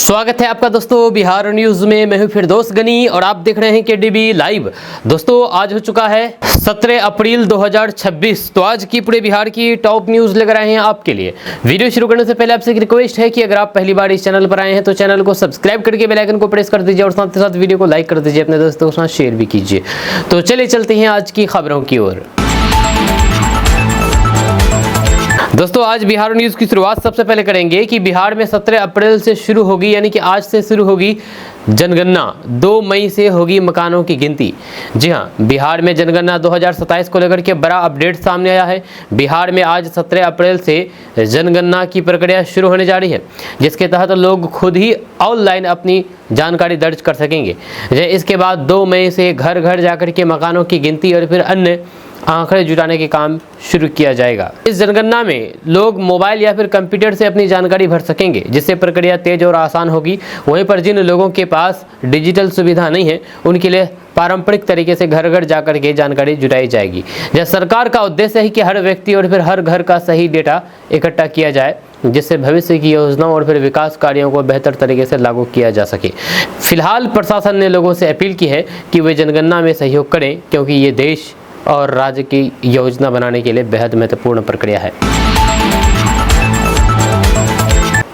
स्वागत है आपका दोस्तों बिहार न्यूज में। मैं हूं फिरदौस गनी और आप देख रहे हैं केडीबी लाइव। दोस्तों आज हो चुका है 17 अप्रैल 2026। तो आज की पूरे बिहार की टॉप न्यूज लेकर आए हैं आपके लिए। वीडियो शुरू करने से पहले आपसे एक रिक्वेस्ट है कि अगर आप पहली बार इस चैनल पर आए हैं तो चैनल को सब्सक्राइब करके बेल आइकन को प्रेस कर दीजिए और साथ ही साथ वीडियो को लाइक कर दीजिए, अपने दोस्तों के साथ शेयर भी कीजिए। तो चलिए चलते हैं आज की खबरों की ओर। दोस्तों आज बिहार न्यूज की शुरुआत सबसे पहले करेंगे कि बिहार में 17 अप्रैल से शुरू होगी, यानी कि आज से शुरू होगी जनगणना। 2 मई से होगी मकानों की गिनती। जी हां, बिहार में जनगणना 2027 को लेकर के बड़ा अपडेट सामने आया है। बिहार में आज 17 अप्रैल से जनगणना की प्रक्रिया शुरू होने जा रही है, जिसके तहत लोग खुद ही ऑनलाइन अपनी जानकारी दर्ज कर सकेंगे। इसके बाद 2 मई से घर घर जाकर के मकानों की गिनती और फिर अन्य आंकड़े जुटाने के काम शुरू किया जाएगा। इस जनगणना में लोग मोबाइल या फिर कंप्यूटर से अपनी जानकारी भर सकेंगे, जिससे प्रक्रिया तेज और आसान होगी। वहीं पर जिन लोगों के पास डिजिटल सुविधा नहीं है, उनके लिए पारंपरिक तरीके से घर घर जाकर के जानकारी जुटाई जाएगी। जब सरकार का उद्देश्य है कि हर व्यक्ति और फिर हर घर का सही डेटा इकट्ठा किया जाए, जिससे भविष्य की योजनाओं और फिर विकास कार्यों को बेहतर तरीके से लागू किया जा सके। फिलहाल प्रशासन ने लोगों से अपील की है कि वे जनगणना में सहयोग करें, क्योंकि ये देश और राज्य की योजना बनाने के लिए बेहद महत्वपूर्ण प्रक्रिया है।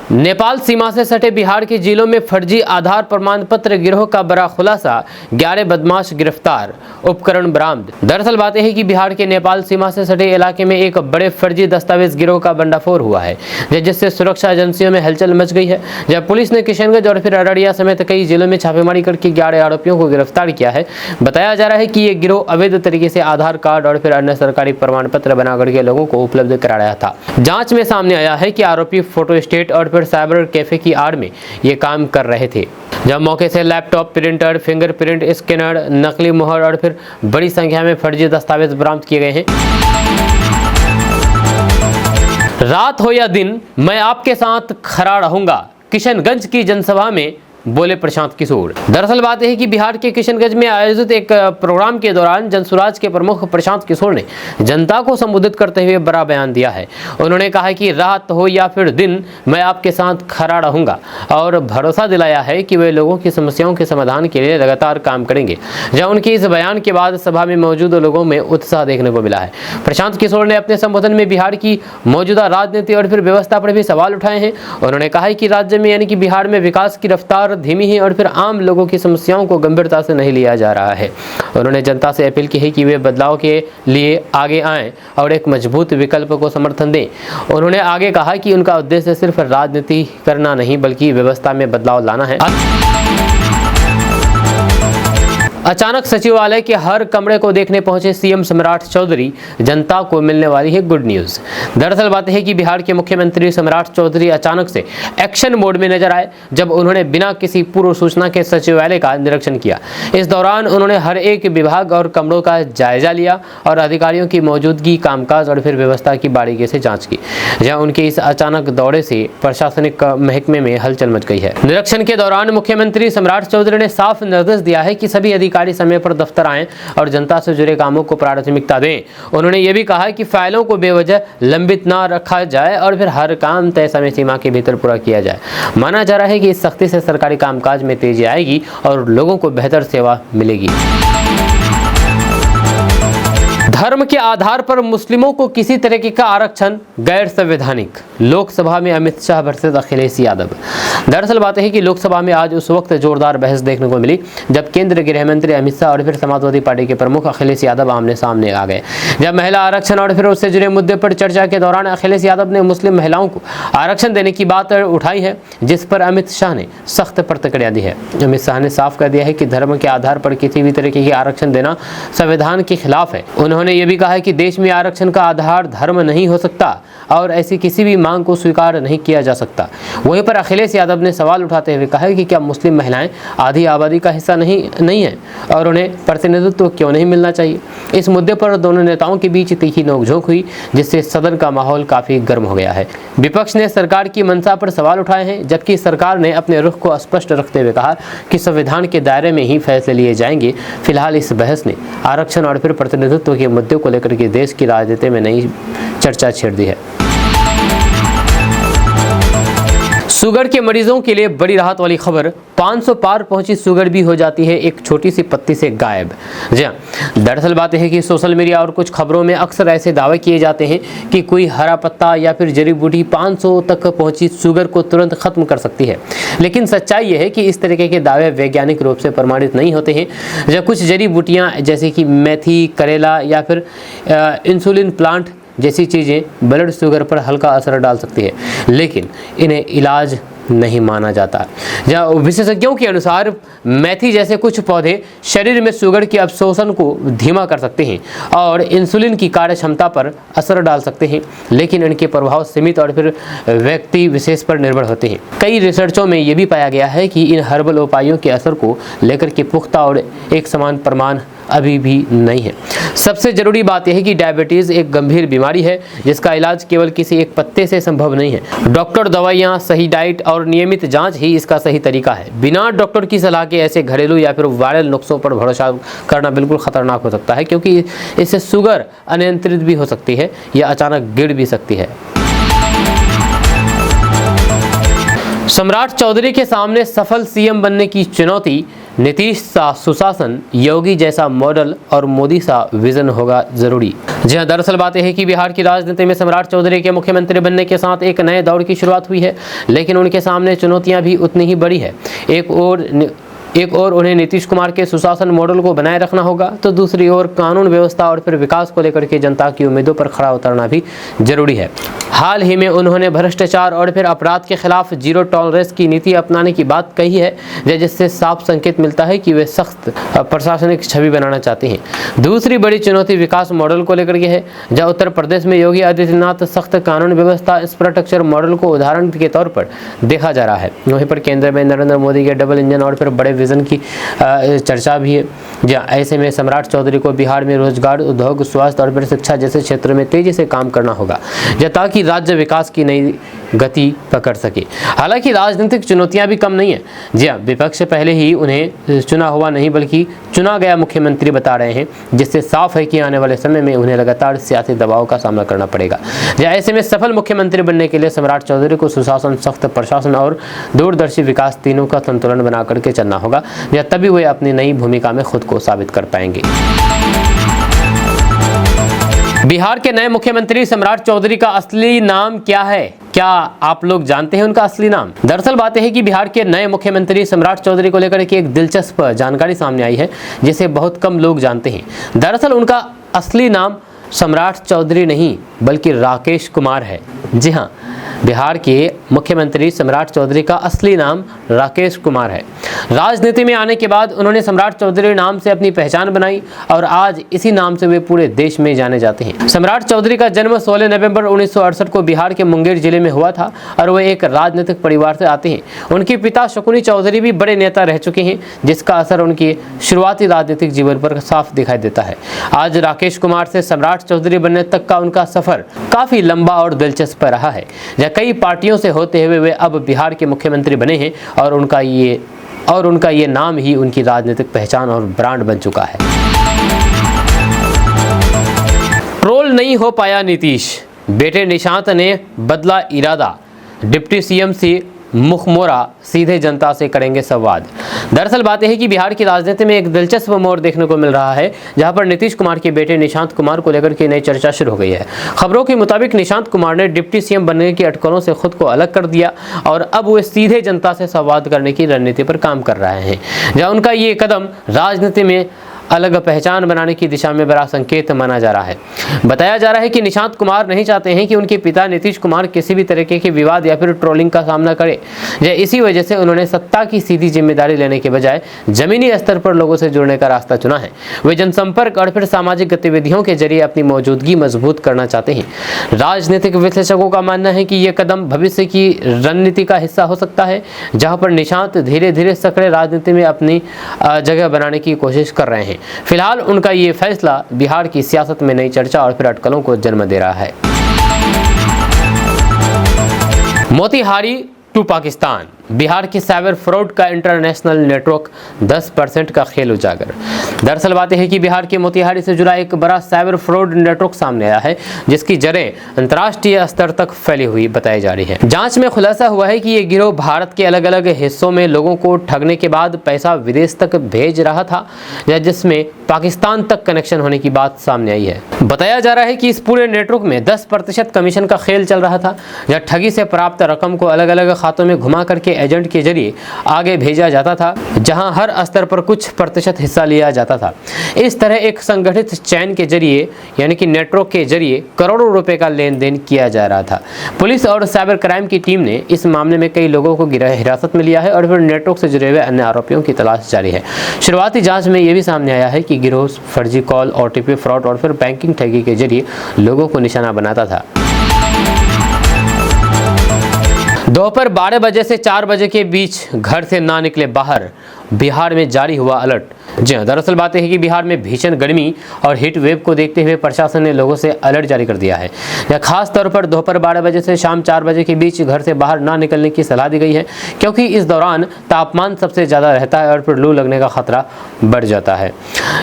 नेपाल सीमा से सटे बिहार के जिलों में फर्जी आधार प्रमाण पत्र गिरोह का बड़ा खुलासा, 11 बदमाश गिरफ्तार, उपकरण बरामद। दरअसल बात यह है कि बिहार के नेपाल सीमा से सटे इलाके में एक बड़े फर्जी दस्तावेज गिरोह का भंडाफोड़ हुआ है, जिससे सुरक्षा एजेंसियों में हलचल मच गई है। जब पुलिस ने किशनगंज और फिर अररिया समेत कई जिलों में छापेमारी करके 11 आरोपियों को गिरफ्तार किया है। बताया जा रहा है कि ये गिरोह अवैध तरीके से आधार कार्ड और फिर अन्य सरकारी प्रमाण पत्र बनाकर के लोगों को उपलब्ध करा रहा था। जांच में सामने आया है कि आरोपी फोटो स्टेट और फिर साइबर कैफे की आड़ में ये काम कर रहे थे। जब मौके से लैपटॉप, प्रिंटर, फिंगरप्रिंट स्कैनर, नकली मोहर और फिर बड़ी संख्या में फर्जी दस्तावेज बरामद किए गए हैं। रात हो या दिन मैं आपके साथ खड़ा रहूंगा, किशनगंज की जनसभा में बोले प्रशांत किशोर। दरअसल बात यह है कि बिहार के किशनगंज में आयोजित एक प्रोग्राम के दौरान जनसुराज के प्रमुख प्रशांत किशोर ने जनता को संबोधित करते हुए बड़ा बयान दिया है। उन्होंने कहा कि रात हो या फिर दिन मैं आपके साथ खड़ा रहूंगा और भरोसा दिलाया है कि वे लोगों की समस्याओं के समाधान के लिए लगातार काम करेंगे। जब उनके इस बयान के बाद सभा में मौजूद लोगों में उत्साह देखने को मिला है। प्रशांत किशोर ने अपने संबोधन में बिहार की मौजूदा राजनीति और फिर व्यवस्था पर भी सवाल उठाए हैं। उन्होंने कहा कि राज्य में यानी कि बिहार में विकास की रफ्तार धीमी है और फिर आम लोगों की समस्याओं को गंभीरता से नहीं लिया जा रहा है। उन्होंने जनता से अपील की है कि वे बदलाव के लिए आगे आएं और एक मजबूत विकल्प को समर्थन दें। उन्होंने आगे कहा कि उनका उद्देश्य सिर्फ राजनीति करना नहीं, बल्कि व्यवस्था में बदलाव लाना है। अचानक सचिवालय के हर कमरे को देखने पहुंचे सीएम सम्राट चौधरी, जनता को मिलने वाली है गुड न्यूज। दरअसल बात है कि बिहार के मुख्यमंत्री सम्राट चौधरी अचानक से एक्शन मोड में नजर आए, जब उन्होंने बिना किसी पूर्व सूचना के सचिवालय का निरीक्षण किया। इस दौरान उन्होंने हर एक विभाग और कमरों का जायजा लिया और अधिकारियों की मौजूदगी, कामकाज और फिर व्यवस्था की बारीकी से जाँच की। जहाँ उनके इस अचानक दौरे से प्रशासनिक महकमे में हलचल मच गई है। निरीक्षण के दौरान मुख्यमंत्री सम्राट चौधरी ने साफ निर्देश दिया है कि सभी अधिकारी समय पर दफ्तर आएं और जनता से जुड़े कामों को प्राथमिकता दें। उन्होंने ये भी कहा कि फाइलों को बेवजह लंबित ना रखा जाए और फिर हर काम तय समय सीमा के भीतर पूरा किया जाए। माना जा रहा है कि इस सख्ती से सरकारी कामकाज में तेजी आएगी और लोगों को बेहतर सेवा मिलेगी। धर्म के आधार पर मुस्लिमों को किसी तरीके का आरक्षण गैर संवैधानिक, लोकसभा में अमित शाह वर्सेस अखिलेश यादव। दरअसल बात है कि लोकसभा में आज उस वक्त जोरदार बहस देखने को मिली जब केंद्रीय गृह मंत्री अमित शाह और फिर समाजवादी पार्टी के प्रमुख अखिलेश यादव आमने सामने आ गए। जब महिला आरक्षण और फिर उससे जुड़े मुद्दे पर चर्चा के दौरान अखिलेश यादव ने मुस्लिम महिलाओं को आरक्षण देने की बात उठाई है, जिस पर अमित शाह ने सख्त प्रतिक्रिया दी है। अमित शाह ने साफ कर दिया है कि धर्म के आधार पर किसी भी तरीके की आरक्षण देना संविधान के खिलाफ है। उन्होंने ये भी कहा है कि देश में आरक्षण का आधार धर्म नहीं हो सकता और ऐसी किसी भी मांग को स्वीकार नहीं किया जा सकता। वहीं पर अखिलेश यादव ने सवाल उठाते हुए कहा है कि क्या मुस्लिम महिलाएं आधी आबादी का हिस्सा नहीं है और उन्हें प्रतिनिधित्व क्यों नहीं मिलना चाहिए। इस मुद्दे पर दोनों नेताओं के बीच तीखी नोकझोंक हुई, जिससे सदन का माहौल काफी गर्म हो गया है। विपक्ष ने सरकार की मंशा पर सवाल उठाए हैं, जबकि सरकार ने अपने रुख को स्पष्ट रखते हुए कहा कि संविधान के दायरे में ही फैसले लिए जाएंगे। फिलहाल इस बहस ने आरक्षण और फिर प्रतिनिधित्व के मुद्दे को लेकर के देश की राजनीति में नई चर्चा छेड़ दी है। शुगर के मरीजों के लिए बड़ी राहत वाली खबर, 500 पार पहुंची शुगर भी हो जाती है एक छोटी सी पत्ती से गायब। जी हाँ, दरअसल बात यह है कि सोशल मीडिया और कुछ खबरों में अक्सर ऐसे दावे किए जाते हैं कि कोई हरा पत्ता या फिर जड़ी बूटी 500 तक पहुंची शुगर को तुरंत खत्म कर सकती है। लेकिन सच्चाई यह है कि इस तरीके के दावे वैज्ञानिक रूप से प्रमाणित नहीं होते हैं। जब कुछ जड़ी बूटियाँ जैसे कि मेथी, करेला या फिर इंसुलिन प्लांट जैसी चीज़ें ब्लड शुगर पर हल्का असर डाल सकती है, लेकिन इन्हें इलाज नहीं माना जाता। जहाँ विशेषज्ञों के अनुसार मेथी जैसे कुछ पौधे शरीर में शुगर के अवशोषण को धीमा कर सकते हैं और इंसुलिन की कार्य क्षमता पर असर डाल सकते हैं, लेकिन इनके प्रभाव सीमित और फिर व्यक्ति विशेष पर निर्भर होते हैं। कई रिसर्चों में ये भी पाया गया है कि इन हर्बल उपायों के असर को लेकर के पुख्ता और एक समान प्रमाण अभी भी नहीं है। सबसे जरूरी बात यह है कि डायबिटीज़ एक गंभीर बीमारी है जिसका इलाज केवल किसी एक पत्ते से संभव नहीं है। डॉक्टर, दवाइयाँ, सही डाइट और नियमित जांच ही इसका सही तरीका है। बिना डॉक्टर की सलाह के ऐसे घरेलू या फिर वायरल नुस्खों पर भरोसा करना बिल्कुल खतरनाक हो सकता है, क्योंकि इससे शुगर अनियंत्रित भी हो सकती है या अचानक गिर भी सकती है। सम्राट चौधरी के सामने सफल सीएम बनने की चुनौती, नीतीश सा सुशासन, योगी जैसा मॉडल और मोदी सा विजन होगा जरूरी। जी हाँ, दरअसल बात यह है कि बिहार की राजनीति में सम्राट चौधरी के मुख्यमंत्री बनने के साथ एक नए दौर की शुरुआत हुई है, लेकिन उनके सामने चुनौतियां भी उतनी ही बड़ी है। एक और उन्हें नीतीश कुमार के सुशासन मॉडल को बनाए रखना होगा, तो दूसरी ओर कानून व्यवस्था और फिर विकास को लेकर के जनता की उम्मीदों पर खड़ा उतरना भी जरूरी है। हाल ही में उन्होंने भ्रष्टाचार और फिर अपराध के खिलाफ जीरो टॉलरेंस की नीति अपनाने की बात कही है, जिससे साफ संकेत मिलता है कि वे सख्त प्रशासनिक छवि बनाना चाहते हैं। दूसरी बड़ी चुनौती विकास मॉडल को लेकर के है, जहाँ उत्तर प्रदेश में योगी आदित्यनाथ सख्त कानून व्यवस्था इंफ्रास्ट्रक्चर मॉडल को उदाहरण के तौर पर देखा जा रहा है। वहीं पर केंद्र में नरेंद्र मोदी के डबल इंजन और फिर बड़े विजन की चर्चा भी है। जहाँ ऐसे में सम्राट चौधरी को बिहार में रोजगार, उद्योग, स्वास्थ्य और फिर शिक्षा जैसे क्षेत्र में तेजी से काम करना होगा, ताकि राज्य विकास की नई गति पकड़ सके। हालांकि राजनीतिक चुनौतियां भी कम नहीं है। जी हाँ, विपक्ष पहले ही उन्हें चुना हुआ नहीं बल्कि चुना गया मुख्यमंत्री बता रहे हैं, जिससे साफ है कि आने वाले समय में उन्हें लगातार सियासी दबाव का सामना करना पड़ेगा। जी, ऐसे में सफल मुख्यमंत्री बनने के लिए सम्राट चौधरी को सुशासन, सख्त प्रशासन और दूरदर्शी विकास तीनों का संतुलन बना करके चलना होगा, तभी वे अपनी नई भूमिका में खुद को साबित कर पाएंगे। बिहार के नए मुख्यमंत्री सम्राट चौधरी का असली नाम क्या है? क्या आप लोग जानते हैं उनका असली नाम? दरअसल बात यह है कि बिहार के नए मुख्यमंत्री सम्राट चौधरी को लेकर के एक दिलचस्प जानकारी सामने आई है, जिसे बहुत कम लोग जानते हैं। दरअसल उनका असली नाम सम्राट चौधरी नहीं बल्कि राकेश कुमार है। जी हाँ, बिहार के मुख्यमंत्री सम्राट चौधरी का असली नाम राकेश कुमार है। राजनीति में आने के बाद उन्होंने सम्राट चौधरी नाम से अपनी पहचान बनाई और आज इसी नाम से वे पूरे देश में जाने जाते हैं। सम्राट चौधरी का जन्म 16 नवंबर 1968 को बिहार के मुंगेर जिले में हुआ था और वे एक राजनीतिक परिवार से आते हैं। उनके पिता शकुनी चौधरी भी बड़े नेता रह चुके हैं, जिसका असर उनके शुरुआती राजनीतिक जीवन पर साफ दिखाई देता है। आज राकेश कुमार से सम्राट चौधरी बनने तक का उनका सफर काफी लंबा और दिलचस्प रहा है। कई पार्टियों से होते हुए वे अब बिहार के मुख्यमंत्री बने हैं और उनका ये नाम ही उनकी राजनीतिक पहचान और ब्रांड बन चुका है। ट्रोल नहीं हो पाया नीतीश, बेटे निशांत ने बदला इरादा, डिप्टी सीएम से मुख मोड़ा, सीधे जनता से करेंगे संवाद। दरअसल बात यह है कि बिहार की राजनीति में एक दिलचस्प मोड़ देखने को मिल रहा है, जहां पर नीतीश कुमार के बेटे निशांत कुमार को लेकर के नई चर्चा शुरू हो गई है। खबरों के मुताबिक निशांत कुमार ने डिप्टी सीएम बनने की अटकलों से खुद को अलग कर दिया और अब वे सीधे जनता से संवाद करने की रणनीति पर काम कर रहे हैं। जहां उनका ये कदम राजनीति में अलग पहचान बनाने की दिशा में बड़ा संकेत माना जा रहा है। बताया जा रहा है कि निशांत कुमार नहीं चाहते हैं कि उनके पिता नीतीश कुमार किसी भी तरीके के विवाद या फिर ट्रोलिंग का सामना करे। इसी वजह से उन्होंने सत्ता की सीधी जिम्मेदारी लेने के बजाय जमीनी स्तर पर लोगों से जुड़ने का रास्ता चुना है। वे जनसंपर्क और फिर सामाजिक गतिविधियों के जरिए अपनी मौजूदगी मजबूत करना चाहते हैं। राजनीतिक विश्लेषकों का मानना है कि यह कदम भविष्य की रणनीति का हिस्सा हो सकता है, जहाँ पर निशांत धीरे धीरे सक्रिय राजनीति में अपनी जगह बनाने की कोशिश कर रहे हैं। फिलहाल उनका ये फैसला बिहार की सियासत में नई चर्चा और फिर अटकलों को जन्म दे रहा है। मोतिहारी टू पाकिस्तान। बिहार के साइबर फ्रॉड का इंटरनेशनल नेटवर्क 10% का खेल उजागर। दरअसल बात यह है कि बिहार के मोतिहारी से जुड़ा एक बड़ा साइबर फ्रॉड नेटवर्क सामने आया है, जिसकी जड़ें अंतर्राष्ट्रीय स्तर तक फैली हुई बताई जा रही है। जांच में खुलासा हुआ है कि ये गिरोह भारत के अलग अलग हिस्सों में लोगों को ठगने के बाद पैसा विदेश तक भेज रहा था, जिसमें पाकिस्तान तक कनेक्शन होने की बात सामने आई है। बताया जा रहा है कि इस पूरे नेटवर्क में 10% कमीशन का खेल चल रहा था, जहां ठगी से प्राप्त रकम को अलग अलग खातों में घुमा करके एजेंट के जरिए आगे भेजा जाता था, जहां हर स्तर पर कुछ प्रतिशत हिस्सा लिया जाता था। इस तरह एक संगठित चैन के जरिए यानी कि नेटवर्क के जरिए करोड़ों रुपए का लेन देन किया जा रहा था। पुलिस और साइबर क्राइम की टीम ने इस मामले में कई लोगों को हिरासत में लिया है और फिर नेटवर्क से जुड़े हुए अन्य आरोपियों की तलाश जारी है। शुरुआती जांच में यह भी सामने आया है कि गिरोह फर्जी कॉल, OTP फ्रॉड और फिर बैंकिंग ठगी के जरिए लोगों को निशाना बनाता था। दोपहर 12 बजे से 4 बजे के बीच घर से ना निकले बाहर, बिहार में जारी हुआ अलर्ट। जी हाँ, दरअसल बात है कि बिहार में भीषण गर्मी और हीट वेव को देखते हुए प्रशासन ने लोगों से अलर्ट जारी कर दिया है। यह खास तौर पर दोपहर 12 बजे से शाम 4 बजे के बीच घर से बाहर ना निकलने की सलाह दी गई है, क्योंकि इस दौरान तापमान सबसे ज़्यादा रहता है और फिर लू लगने का खतरा बढ़ जाता है।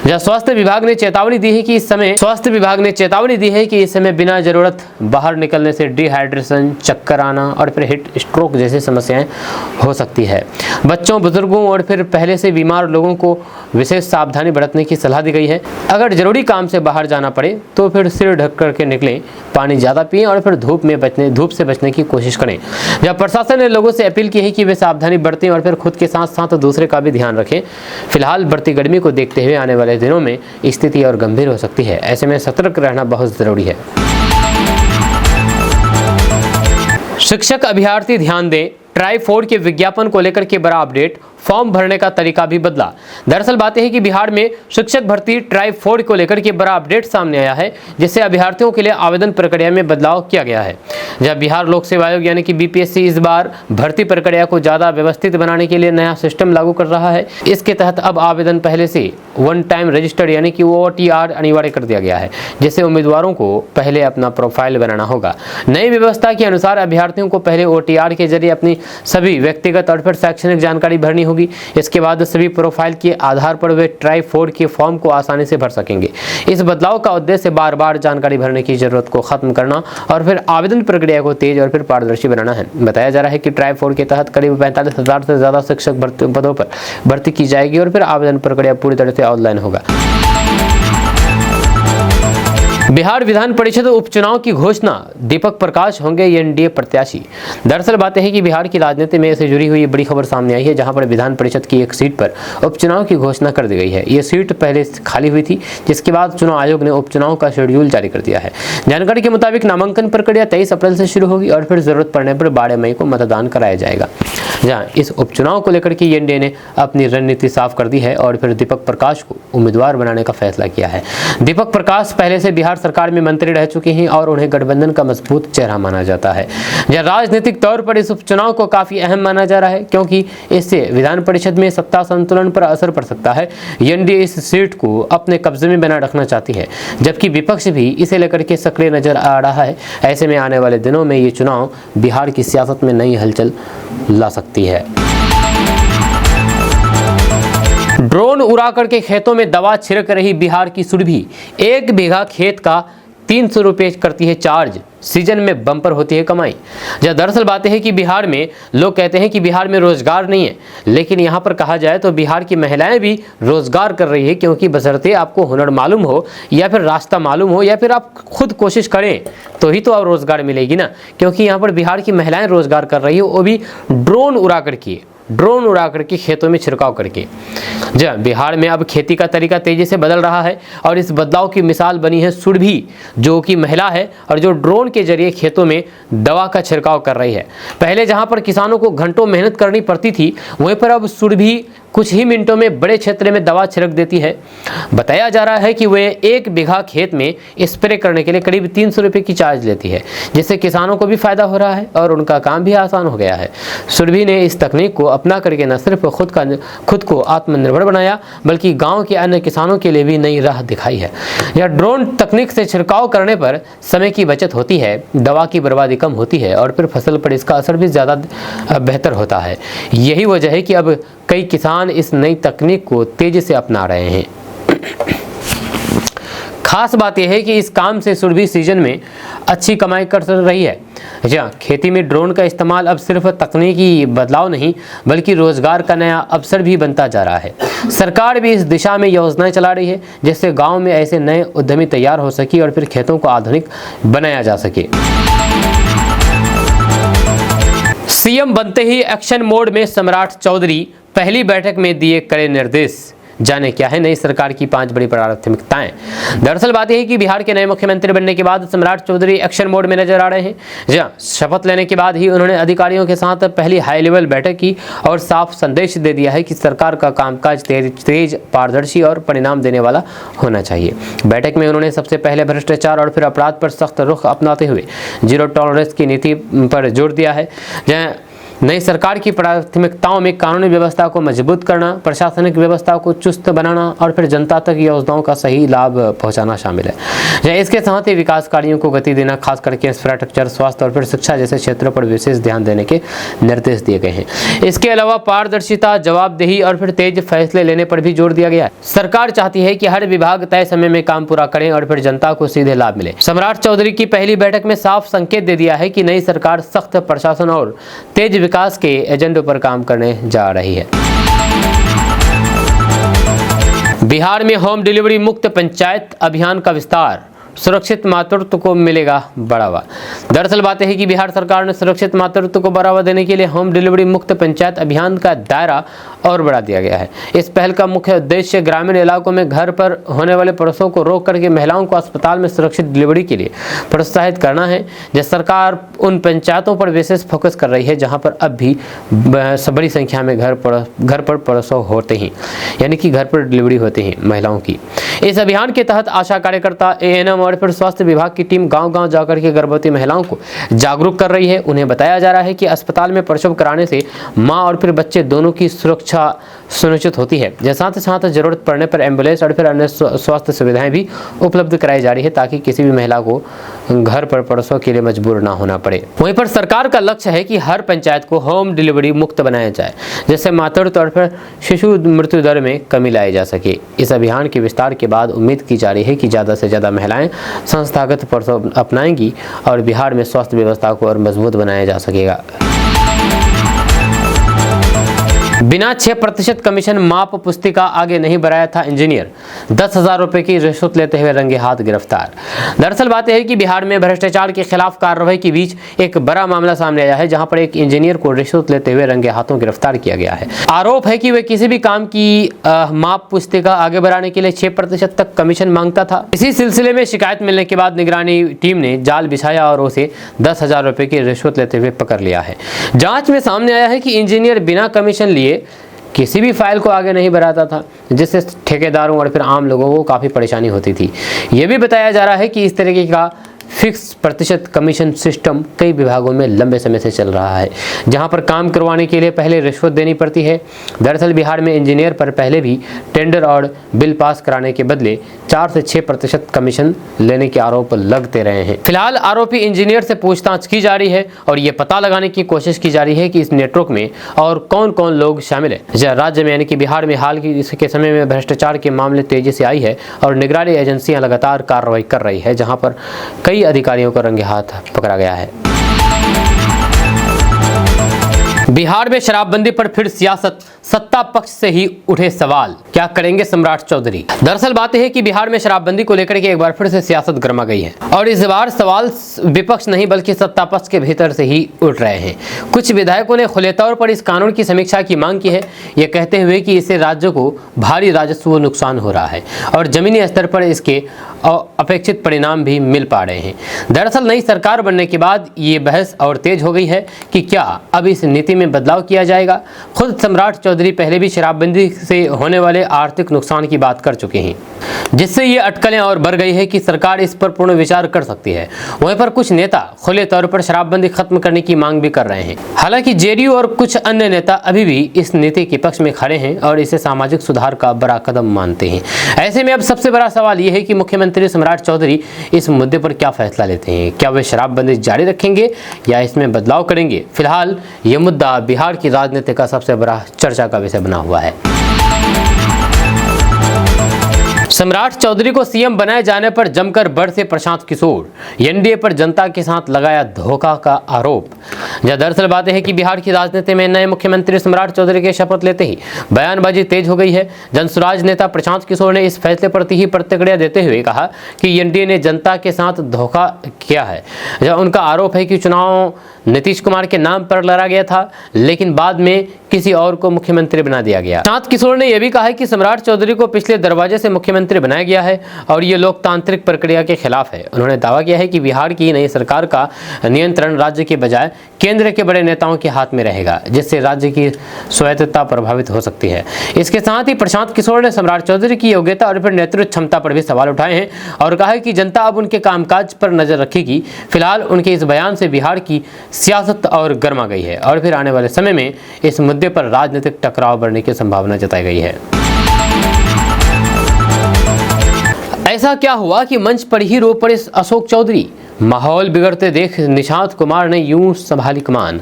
जहाँ स्वास्थ्य विभाग ने चेतावनी दी है कि इस समय बिना जरूरत बाहर निकलने से डिहाइड्रेशन, चक्कर आना और फिर हीट स्ट्रोक जैसी समस्याएं हो सकती है। बच्चों, बुजुर्गों और फिर पहले से बीमार लोगों को विशेष सावधानी बरतने की सलाह दी गई है। अगर जरूरी काम से बाहर जाना पड़े तो फिर सिर ढक करके निकलें, पानी ज़्यादा पिएं और फिर धूप से बचने की कोशिश करें। जब प्रशासन ने लोगों से अपील की है कि वे सावधानी बरतें और फिर खुद के साथ साथ दूसरे का भी ध्यान रखें। फिलहाल बढ़ती गर्मी को देखते हुए आने वाले दिनों में स्थिति और गंभीर हो सकती है। ऐसे में सतर्क रहना बहुत ज़रूरी है। शिक्षक अभ्यर्थी ध्यान दें, ट्राई-4 के विज्ञापन को लेकर के बड़ा अपडेट, फॉर्म भरने का तरीका भी बदला। दरअसल बात यह है कि बिहार में शिक्षक भर्ती ट्राई-4 को लेकर के बड़ा अपडेट सामने आया है, जिससे अभ्यर्थियों के लिए आवेदन प्रक्रिया में बदलाव किया गया है। जब बिहार लोक सेवा आयोग यानी कि BPSC इस बार भर्ती प्रक्रिया को ज़्यादा व्यवस्थित बनाने के लिए नया सिस्टम लागू कर रहा है। इसके तहत अब आवेदन पहले से वन टाइम रजिस्टर्ड यानी कि OTR अनिवार्य कर दिया गया है, जिससे उम्मीदवारों को पहले अपना प्रोफाइल बनाना होगा। नई व्यवस्था के अनुसार अभ्यर्थियों को पहले OTR के जरिए अपनी सभी व्यक्तिगत और फिर शैक्षणिक जानकारी भरनी होगी। इसके बाद सभी प्रोफाइल के आधार पर वे ट्राई-4 के फॉर्म को आसानी से भर सकेंगे। इस बदलाव का उद्देश्य बार बार जानकारी भरने की जरूरत को खत्म करना और फिर आवेदन प्रक्रिया को तेज और फिर पारदर्शी बनाना है। बताया जा रहा है कि ट्राई-4 के तहत करीब 45,000 से ज्यादा शिक्षक पदों पर भर्ती की जाएगी और फिर आवेदन प्रक्रिया पूरी तरह से ऑनलाइन होगा। बिहार विधान परिषद उपचुनाव की घोषणा, दीपक प्रकाश होंगे NDA प्रत्याशी। दरअसल बात है कि बिहार की राजनीति में इससे जुड़ी हुई बड़ी खबर सामने आई है, जहां पर विधान परिषद की एक सीट पर उपचुनाव की घोषणा कर दी गई है। ये सीट पहले खाली हुई थी, जिसके बाद चुनाव आयोग ने उपचुनाव का शेड्यूल जारी कर दिया है। जानकारी के मुताबिक नामांकन प्रक्रिया 23 अप्रैल से शुरू होगी और फिर जरूरत पड़ने पर 12 मई को मतदान कराया जाएगा। जहां इस उपचुनाव को लेकर के NDA ने अपनी रणनीति साफ कर दी है और फिर दीपक प्रकाश को उम्मीदवार बनाने का फैसला किया है। दीपक प्रकाश पहले से बिहार सरकार में मंत्री रह चुके हैं और उन्हें गठबंधन का मजबूत चेहरा माना जाता है। यह राजनीतिक तौर पर इस उपचुनाव को काफी अहम माना जा रहा है, क्योंकि इससे विधान परिषद में सत्ता संतुलन पर असर पड़ सकता है। NDA इस सीट को अपने कब्जे में बना रखना चाहती है, जबकि विपक्ष भी इसे लेकर के सक्रिय नजर आ रहा है। ऐसे में आने वाले दिनों में ये चुनाव बिहार की सियासत में नई हलचल ला सकती है। ड्रोन उड़ा करके खेतों में दवा छिड़क रही बिहार की सुरभि, 1 बीघा खेत का 300 रुपये करती है चार्ज, सीजन में बम्पर होती है कमाई। जब दरअसल बात है कि बिहार में लोग कहते हैं कि बिहार में रोजगार नहीं है, लेकिन यहाँ पर कहा जाए तो बिहार की महिलाएं भी रोजगार कर रही है, क्योंकि बशर्ते आपको हुनर मालूम हो या फिर रास्ता मालूम हो या फिर आप खुद कोशिश करें तो ही तो आप रोजगार मिलेगी ना। क्योंकि यहाँ पर बिहार की महिलाएं रोजगार कर रही है, वो भी ड्रोन उड़ा करके खेतों में छिड़काव करके। जब बिहार में अब खेती का तरीका तेजी से बदल रहा है और इस बदलाव की मिसाल बनी है सुरभि, जो कि महिला है और जो ड्रोन के जरिए खेतों में दवा का छिड़काव कर रही है। पहले जहां पर किसानों को घंटों मेहनत करनी पड़ती थी, वहीं पर अब सुरभि कुछ ही मिनटों में बड़े क्षेत्र में दवा छिड़क देती है। बताया जा रहा है कि वे 1 बीघा खेत में स्प्रे करने के लिए करीब 300 रुपये की चार्ज लेती है, जिससे किसानों को भी फायदा हो रहा है और उनका काम भी आसान हो गया है। सुरभि ने इस तकनीक को अपना करके न सिर्फ खुद को आत्मनिर्भर बराबर बनाया, बल्कि गांव के अन्य किसानों के लिए भी नई राह दिखाई है। यह ड्रोन तकनीक से छिड़काव करने पर समय की बचत होती है, दवा की बर्बादी कम होती है और फिर फसल पर इसका असर भी ज़्यादा बेहतर होता है। यही वजह है कि अब कई किसान इस नई तकनीक को तेज़ी से अपना रहे हैं। खास बात यह है कि इस काम से सुरभि सीजन में अच्छी कमाई कर रही है। जी, खेती में ड्रोन का इस्तेमाल अब सिर्फ तकनीकी बदलाव नहीं, बल्कि रोजगार का नया अवसर भी बनता जा रहा है। सरकार भी इस दिशा में योजनाएं चला रही है, जिससे गांव में ऐसे नए उद्यमी तैयार हो सके और फिर खेतों को आधुनिक बनाया जा सके। सीएम बनते ही एक्शन मोड में सम्राट चौधरी, पहली बैठक में दिए कड़े निर्देश। जाने क्या है नई सरकार की 5 बड़ी प्राथमिकताएं। दरअसल बात यह है कि बिहार के नए मुख्यमंत्री बनने के बाद सम्राट चौधरी एक्शन मोड में नजर आ रहे हैं। जहां शपथ लेने के बाद ही उन्होंने अधिकारियों के साथ पहली हाई लेवल बैठक की और साफ संदेश दे दिया है कि सरकार का कामकाज तेज, पारदर्शी और परिणाम देने वाला होना चाहिए। बैठक में उन्होंने सबसे पहले भ्रष्टाचार और फिर अपराध पर सख्त रुख अपनाते हुए जीरो टॉलरेंस की नीति पर जोर दिया है। जहां नई सरकार की प्राथमिकताओं में कानूनी व्यवस्था को मजबूत करना, प्रशासनिक व्यवस्था को चुस्त बनाना और फिर जनता तक योजनाओं का सही लाभ पहुंचाना शामिल है। इसके साथ ही विकास कार्यों को गति देना, खास करके इंफ्रास्ट्रक्चर, स्वास्थ्य और फिर शिक्षा जैसे क्षेत्रों पर विशेष ध्यान देने के निर्देश दिए गए हैं। इसके अलावा पारदर्शिता, जवाबदेही और फिर तेज फैसले लेने पर भी जोर दिया गया है। सरकार चाहती है कि हर विभाग तय समय में काम पूरा करे और फिर जनता को सीधे लाभ मिले। सम्राट चौधरी की पहली बैठक में साफ संकेत दे दिया है कि नई सरकार सख्त प्रशासन और तेज विकास के एजेंडों पर काम करने जा रही है। बिहार में होम डिलीवरी मुक्त पंचायत अभियान का विस्तार, सुरक्षित मातृत्व को मिलेगा बढ़ावा। दरअसल बात है कि बिहार सरकार ने सुरक्षित मातृत्व को बढ़ावा देने के लिए होम डिलीवरी मुक्त पंचायत अभियान का दायरा और बढ़ा दिया गया है। इस पहल का मुख्य उद्देश्य ग्रामीण इलाकों में घर पर होने वाले प्रसवों को रोक करके महिलाओं को अस्पताल में सुरक्षित डिलीवरी के लिए प्रोत्साहित करना है। जिस सरकार उन पंचायतों पर विशेष फोकस कर रही है जहाँ पर अब भी बड़ी संख्या में घर पर प्रसव होते हैं, यानी कि घर पर डिलीवरी होती हैं महिलाओं की। इस अभियान के तहत आशा कार्यकर्ता, एएनएम और फिर स्वास्थ्य विभाग की टीम गांव-गांव जाकर के गर्भवती महिलाओं को जागरूक कर रही है। उन्हें बताया जा रहा है कि अस्पताल में प्रसव कराने से मां और फिर बच्चे दोनों की सुरक्षा सुनिश्चित होती है। साथ ही साथ जरूरत पड़ने पर एम्बुलेंस और फिर अन्य स्वास्थ्य सुविधाएं भी उपलब्ध कराई जा रही है, ताकि किसी भी महिला को घर पर प्रसव के लिए मजबूर ना होना पड़े। वहीं पर सरकार का लक्ष्य है कि हर पंचायत को होम डिलीवरी मुक्त बनाया जाए, जिससे मातृत्व और फिर शिशु मृत्यु दर में कमी लाई जा सके। इस अभियान के विस्तार के बाद उम्मीद की जा रही है कि ज़्यादा से ज़्यादा महिलाएं संस्थागत प्रसव अपनाएंगी और बिहार में स्वास्थ्य व्यवस्था को और मजबूत बनाया जा सकेगा। बिना 6% कमीशन माप पुस्तिका आगे नहीं बढ़ाया था इंजीनियर, 10,000 रुपए की रिश्वत लेते हुए रंगे हाथ गिरफ्तार। दरअसल बात यह है कि बिहार में भ्रष्टाचार के खिलाफ कार्रवाई के बीच एक बड़ा मामला सामने आया है, जहां पर एक इंजीनियर को रिश्वत लेते हुए रंगे हाथों गिरफ्तार किया गया है। आरोप है कि वह किसी भी काम की माप पुस्तिका आगे बढ़ाने के लिए 6% तक कमीशन मांगता था। इसी सिलसिले में शिकायत मिलने के बाद निगरानी टीम ने जाल बिछाया और उसे 10,000 रुपए की रिश्वत लेते हुए पकड़ लिया है। जांच में सामने आया है कि इंजीनियर बिना कमीशन लिए किसी भी फाइल को आगे नहीं बढ़ाता था, जिससे ठेकेदारों और फिर आम लोगों को काफ़ी परेशानी होती थी। यह भी बताया जा रहा है कि इस तरीके का फिक्स प्रतिशत कमीशन सिस्टम कई विभागों में लंबे समय से चल रहा है, जहां पर काम करवाने के लिए पहले रिश्वत देनी पड़ती है। दरअसल बिहार में इंजीनियर पर पहले भी टेंडर और बिल पास कराने के बदले 4 से 6% कमीशन लेने के आरोप लगते रहे हैं। फिलहाल आरोपी इंजीनियर से पूछताछ की जा रही है और ये पता लगाने की कोशिश की जा रही है कि इस नेटवर्क में और कौन कौन लोग शामिल है। राज्य में यानी कि बिहार में हाल के समय में भ्रष्टाचार के मामले तेजी से आई है और निगरानी एजेंसियां लगातार कार्रवाई कर रही है, जहां पर कई अधिकारियों को रंगे हाथ पकड़ा गया है। बिहार में शराबबंदी पर फिर सियासत, सत्ता पक्ष से ही उठे सवाल, क्या करेंगे सम्राट चौधरी। दरअसल बात है कि बिहार में शराबबंदी को लेकर के एक बार फिर से सियासत गर्मा गई है और इस बार सवाल विपक्ष नहीं बल्कि सत्ता पक्ष के भीतर से ही उठ रहे हैं। कुछ विधायकों ने खुले तौर पर इस कानून की समीक्षा की मांग की है, ये कहते हुए कि इससे राज्य को भारी राजस्व नुकसान हो रहा है और जमीनी स्तर पर इसके अपेक्षित परिणाम भी मिल पा रहे हैं। दरअसल नई सरकार बनने के बाद ये बहस और तेज हो गई है कि क्या अब इस नीति में बदलाव किया जाएगा। खुद सम्राट चौधरी पहले भी शराबबंदी से होने वाले आर्थिक नुकसान की बात कर चुके हैं, जिससे ये अटकलें और बढ़ गई है कि सरकार इस पर पूर्ण विचार कर सकती है। वहीं पर कुछ नेता खुले तौर पर शराबबंदी खत्म करने की मांग भी कर रहे हैं। हालांकि जेडीयू और कुछ अन्य नेता अभी भी इस नीति के पक्ष में खड़े हैं और इसे सामाजिक सुधार का बड़ा कदम मानते हैं। ऐसे में अब सबसे बड़ा सवाल यह है कि मुख्यमंत्री सम्राट चौधरी इस मुद्दे पर क्या फैसला लेते हैं। क्या वे शराबबंदी जारी रखेंगे या इसमें बदलाव करेंगे? फिलहाल ये मुद्दा बिहार की राजनीति का सबसे बड़ा चर्चा का विषय बना हुआ है। सम्राट चौधरी को सीएम बनाए जाने पर जमकर बरसे प्रशांत किशोर। एनडीए पर जनता के साथ लगाया धोखा का आरोप। दरअसल बातें हैं कि बिहार की राजनीति में नए मुख्यमंत्री सम्राट चौधरी के शपथ लेते ही बयानबाजी तेज हो गई है। जनसुराज नेता प्रशांत किशोर ने इस फैसले पर ही प्रतिक्रिया देते हुए कहा कि एनडीए ने जनता के साथ धोखा किया है। उनका आरोप है कि चुनाव नीतीश कुमार के नाम पर लड़ा गया था, लेकिन बाद में किसी और को मुख्यमंत्री बना दिया गया। प्रशांत किशोर ने यह भी कहा कि सम्राट चौधरी को पिछले दरवाजे से मुख्यमंत्री बनाया गया है और ये लोकतांत्रिक प्रक्रिया के खिलाफ है। उन्होंने दावा किया है कि बिहार की नई सरकार का नियंत्रण राज्य के बजाय केंद्र के बड़े नेताओं के हाथ में रहेगा, जिससे राज्य की स्वायत्तता प्रभावित हो सकती है। इसके साथ ही प्रशांत किशोर ने सम्राट चौधरी की योग्यता और फिर नेतृत्व क्षमता पर भी सवाल उठाए हैं और कहा है कि जनता अब उनके कामकाज पर नजर रखेगी। फिलहाल उनके इस बयान से बिहार की सियासत और गर्मा गई है और फिर आने वाले समय में इस मुद्दे पर राजनीतिक टकराव बढ़ने की संभावना जताई गई है। ऐसा क्या हुआ कि मंच पर ही रो पड़े अशोक चौधरी? माहौल बिगड़ते देख निशांत कुमार ने यूं संभाली कमान।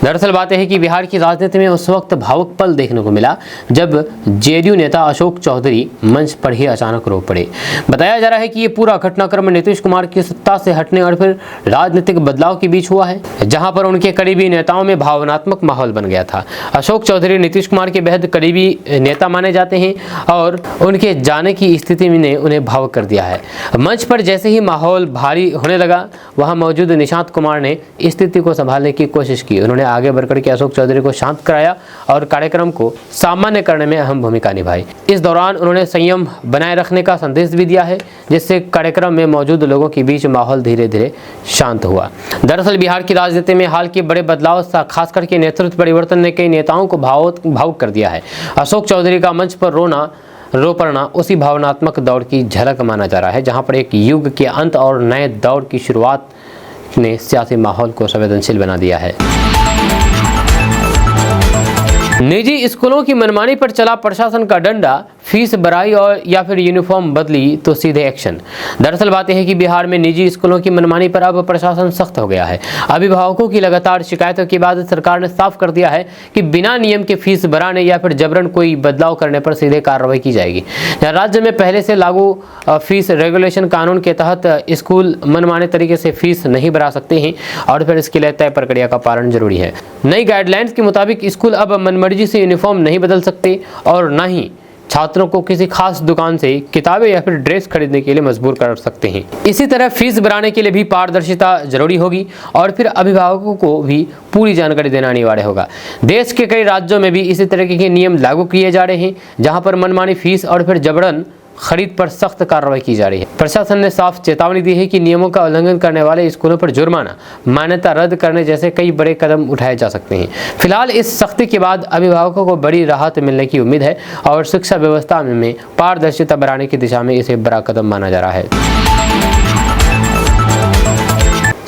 दरअसल बात है कि बिहार की राजनीति में उस वक्त भावुक पल देखने को मिला जब जेडीयू नेता अशोक चौधरी मंच पर ही अचानक रो पड़े। बताया जा रहा है कि ये पूरा घटनाक्रम नीतीश कुमार की सत्ता से हटने और फिर राजनीतिक बदलाव के बीच हुआ है, जहां पर उनके करीबी नेताओं में भावनात्मक माहौल बन गया था। अशोक चौधरी नीतीश कुमार के बेहद करीबी नेता माने जाते हैं और उनके जाने की स्थिति ने उन्हें भावुक कर दिया है। मंच पर जैसे ही माहौल भारी होने लगा, वहां मौजूद निशांत कुमार ने स्थिति को संभालने की कोशिश की। उन्होंने आगे बढ़कर के अशोक चौधरी को शांत कराया और कार्यक्रम को सामान्य करने में अहम भूमिका निभाई। इस दौरान उन्होंने संयम बनाए रखने का संदेश भी दिया है, जिससे कार्यक्रम में मौजूद लोगों के बीच माहौल धीरे धीरे शांत हुआ। दरअसल बिहार की राजनीति में हाल के बड़े बदलाव, खास करके नेतृत्व परिवर्तन ने कई नेताओं को भावुक कर दिया है। अशोक चौधरी का मंच पर रो पड़ना उसी भावनात्मक दौर की झलक माना जा रहा है, जहां पर एक युग के अंत और नए दौर की शुरुआत ने सियासी माहौल को संवेदनशील बना दिया है। निजी स्कूलों की मनमानी पर चला प्रशासन का डंडा, फीस बढ़ाई और या फिर यूनिफॉर्म बदली तो सीधे एक्शन। दरअसल बात यह है कि बिहार में निजी स्कूलों की मनमानी पर अब प्रशासन सख्त हो गया है। अभिभावकों की लगातार शिकायतों के बाद सरकार ने साफ कर दिया है कि बिना नियम के फीस बढ़ाने या फिर जबरन कोई बदलाव करने पर सीधे कार्रवाई की जाएगी। राज्य में पहले से लागू फीस रेगुलेशन कानून के तहत स्कूल मनमाने तरीके से फीस नहीं बढ़ा सकते हैं और फिर इसके लिए तय प्रक्रिया का पालन जरूरी है। नई गाइडलाइंस के मुताबिक स्कूल अब मनमर्जी से यूनिफॉर्म नहीं बदल सकते और न ही छात्रों को किसी खास दुकान से किताबें या फिर ड्रेस खरीदने के लिए मजबूर कर सकते हैं। इसी तरह फीस बढ़ाने के लिए भी पारदर्शिता जरूरी होगी और फिर अभिभावकों को भी पूरी जानकारी देना अनिवार्य होगा। देश के कई राज्यों में भी इसी तरह के नियम लागू किए जा रहे हैं, जहां पर मनमानी फीस और फिर जबरन खरीद पर सख्त कार्रवाई की जा रही है। प्रशासन ने साफ चेतावनी दी है कि नियमों का उल्लंघन करने वाले स्कूलों पर जुर्माना, मान्यता रद्द करने जैसे कई बड़े कदम उठाए जा सकते हैं। फिलहाल इस सख्ती के बाद अभिभावकों को बड़ी राहत मिलने की उम्मीद है और शिक्षा व्यवस्था में पारदर्शिता बढ़ाने की दिशा में इसे बड़ा कदम माना जा रहा है।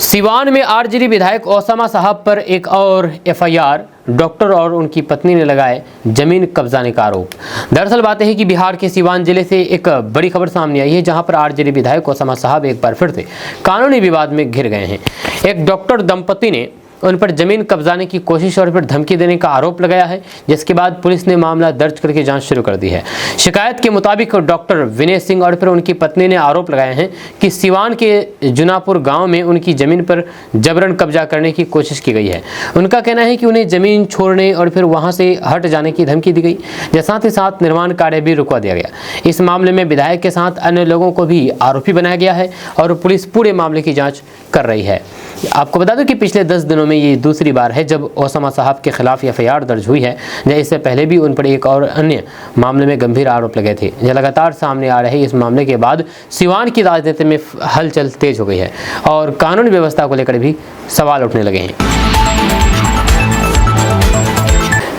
सिवान में आरजेडी विधायक ओसामा साहब पर एक और एफआईआर, डॉक्टर और उनकी पत्नी ने लगाए जमीन कब्जाने का आरोप। दरअसल बात है कि बिहार के सिवान जिले से एक बड़ी खबर सामने आई है, जहां पर आरजेडी विधायक ओसामा साहब एक बार फिर से कानूनी विवाद में घिर गए हैं। एक डॉक्टर दंपति ने उन पर जमीन कब्जाने की कोशिश और फिर धमकी देने का आरोप लगाया है, जिसके बाद पुलिस ने मामला दर्ज करके जांच शुरू कर दी है। शिकायत के मुताबिक डॉक्टर विनय सिंह और फिर उनकी पत्नी ने आरोप लगाए हैं कि सिवान के जुनापुर गांव में उनकी जमीन पर जबरन कब्जा करने की कोशिश की गई है। उनका कहना है कि उन्हें जमीन छोड़ने और फिर वहां से हट जाने की धमकी दी गई, साथ ही साथ निर्माण कार्य भी रुकवा दिया गया। इस मामले में विधायक के साथ अन्य लोगों को भी आरोपी बनाया गया है और पुलिस पूरे मामले की जाँच कर रही है। आपको बता दूं कि पिछले 10 दिनों में में ये दूसरी बार है जब ओसामा साहब के खिलाफ FIR दर्ज हुई है। इससे पहले भी उन पर एक और अन्य मामले में गंभीर आरोप लगे थे। लगातार सामने आ रहे इस मामले के बाद सिवान की राजनीति में हलचल तेज हो गई है और कानून व्यवस्था को लेकर भी सवाल उठने लगे हैं।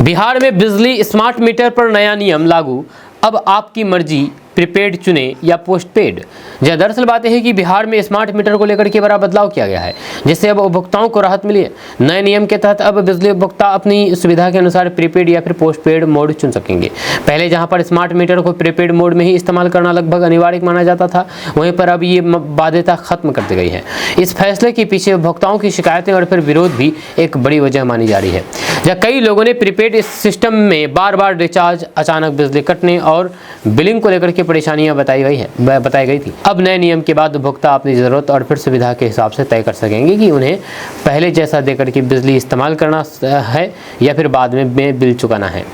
बिहार में बिजली स्मार्ट मीटर पर नया नियम लागू, अब आपकी मर्जी प्रीपेड चुने या पोस्टपेड। दरअसल बात यह है कि बिहार में स्मार्ट मीटर को लेकर के बड़ा बदलाव किया गया है, जिससे अब उपभोक्ताओं को राहत मिली है। नए नियम के तहत अब बिजली उपभोक्ता अपनी सुविधा के अनुसार प्रीपेड या फिर पोस्टपेड मोड चुन सकेंगे। पहले जहां पर स्मार्ट मीटर को प्रीपेड मोड में ही इस्तेमाल करना लगभग अनिवार्य माना जाता था, वहीं पर अब ये बाध्यता खत्म कर दी गई है। इस फैसले के पीछे उपभोक्ताओं की शिकायतें और फिर विरोध भी एक बड़ी वजह मानी जा रही है। जहाँ कई लोगों ने प्रीपेड सिस्टम में बार बार रिचार्ज, अचानक बिजली कटने और बिलिंग को लेकर के परेशानियां बताई गई थी। अब नए नियम के बाद उपभोक्ता अपनी ज़रूरत और फिर सुविधा के हिसाब से तय कर सकेंगे कि उन्हें पहले जैसा देकर के बिजली इस्तेमाल करना है या फिर बाद में बिल चुकाना है।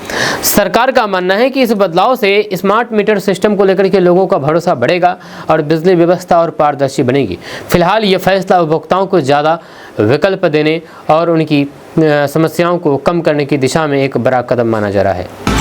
सरकार का मानना है कि इस बदलाव से स्मार्ट मीटर सिस्टम को लेकर के लोगों का भरोसा बढ़ेगा और बिजली व्यवस्था और पारदर्शी बनेगी। फिलहाल ये फैसला उपभोक्ताओं को ज़्यादा विकल्प देने और उनकी समस्याओं को कम करने की दिशा में एक बड़ा कदम माना जा रहा है।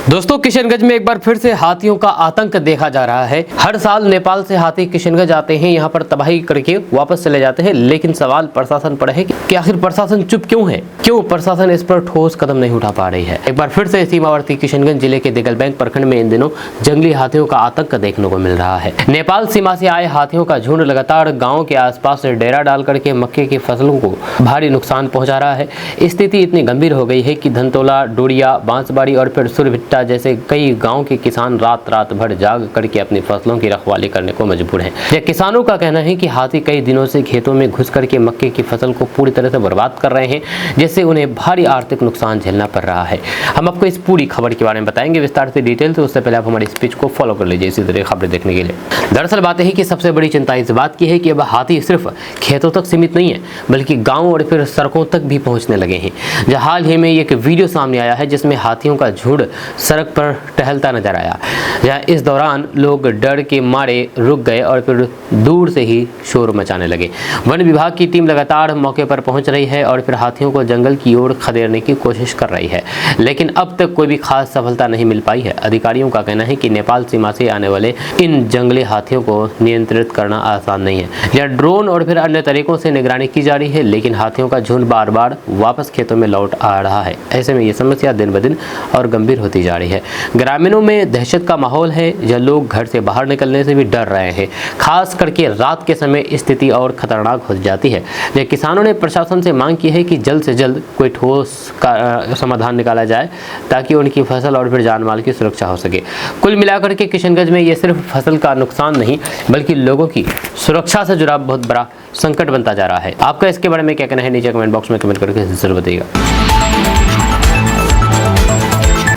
दोस्तों, किशनगंज में एक बार फिर से हाथियों का आतंक देखा जा रहा है। हर साल नेपाल से हाथी किशनगंज आते हैं, यहाँ पर तबाही करके वापस चले जाते हैं, लेकिन सवाल प्रशासन पर है कि आखिर प्रशासन चुप क्यों है? क्यों प्रशासन इस पर ठोस कदम नहीं उठा पा रही है? एक बार फिर से सीमावर्ती किशनगंज जिले के दिगलबैंक प्रखंड में इन दिनों जंगली हाथियों का आतंक देखने को मिल रहा है। नेपाल सीमा से आए हाथियों का झुंड लगातार गाँव के आसपास डेरा डाल करके मक्के की फसलों को भारी नुकसान पहुँचा रहा है। स्थिति इतनी गंभीर हो गई है कि धनतोला, डोडिया, बांसबाड़ी और फिर सुरभिट्टा जैसे कई गांव के किसान रात भर जाग करके अपनी फसलों की रखवाली करने को मजबूर हैं। यह किसानों का कहना है कि हाथी कई दिनों से खेतों में घुस करके मक्के की फसल को पूरी तरह से बर्बाद कर रहे हैं, जिससे उन्हें भारी आर्थिक नुकसान झेलना पड़ रहा है। हम आपको इस पूरी खबर के बारे में बताएंगे विस्तार से, डिटेल से। उससे पहले आप हमारी स्पीच को फॉलो कर लीजिए इसी तरह खबरें देखने के लिए। दरअसल बात है कि सबसे बड़ी चिंता इस बात की है कि अब हाथी सिर्फ खेतों तक सीमित नहीं है, बल्कि गाँव और फिर सड़कों तक भी पहुँचने लगे हैं। जहाँ हाल ही में एक वीडियो सामने आया है जिसमें हाथियों का झुंड सड़क पर टहलता नजर आया, जहाँ इस दौरान लोग डर के मारे रुक गए और फिर दूर से ही शोर मचाने लगे। वन विभाग की टीम लगातार मौके पर पहुंच रही है और फिर हाथियों को जंगल की ओर खदेड़ने की कोशिश कर रही है, लेकिन अब तक कोई भी खास सफलता नहीं मिल पाई है। अधिकारियों का कहना है कि नेपाल सीमा से आने वाले इन जंगली हाथियों को नियंत्रित करना आसान नहीं है। यह ड्रोन और फिर अन्य तरीकों से निगरानी की जा रही है, लेकिन हाथियों का झुंड बार बार वापस खेतों में लौट आ रहा है। ऐसे में ये समस्या दिन ब दिन और गंभीर होती जा रही है। ग्रामीणों में दहशत का माहौल है, जहाँ लोग घर से बाहर निकलने से भी डर रहे हैं। खास करके रात के समय स्थिति और खतरनाक हो जाती है। ये किसानों ने प्रशासन से मांग की है कि जल्द से जल्द कोई ठोस का समाधान निकाला जाए ताकि उनकी फसल और फिर जान माल की सुरक्षा हो सके। कुल मिलाकर के किशनगंज में ये सिर्फ फसल का नुकसान नहीं, बल्कि लोगों की सुरक्षा से जुड़ा बहुत बड़ा संकट बनता जा रहा है। आपका इसके बारे में क्या कहना है, नीचे कमेंट बॉक्स में कमेंट करके जरूर बताइएगा।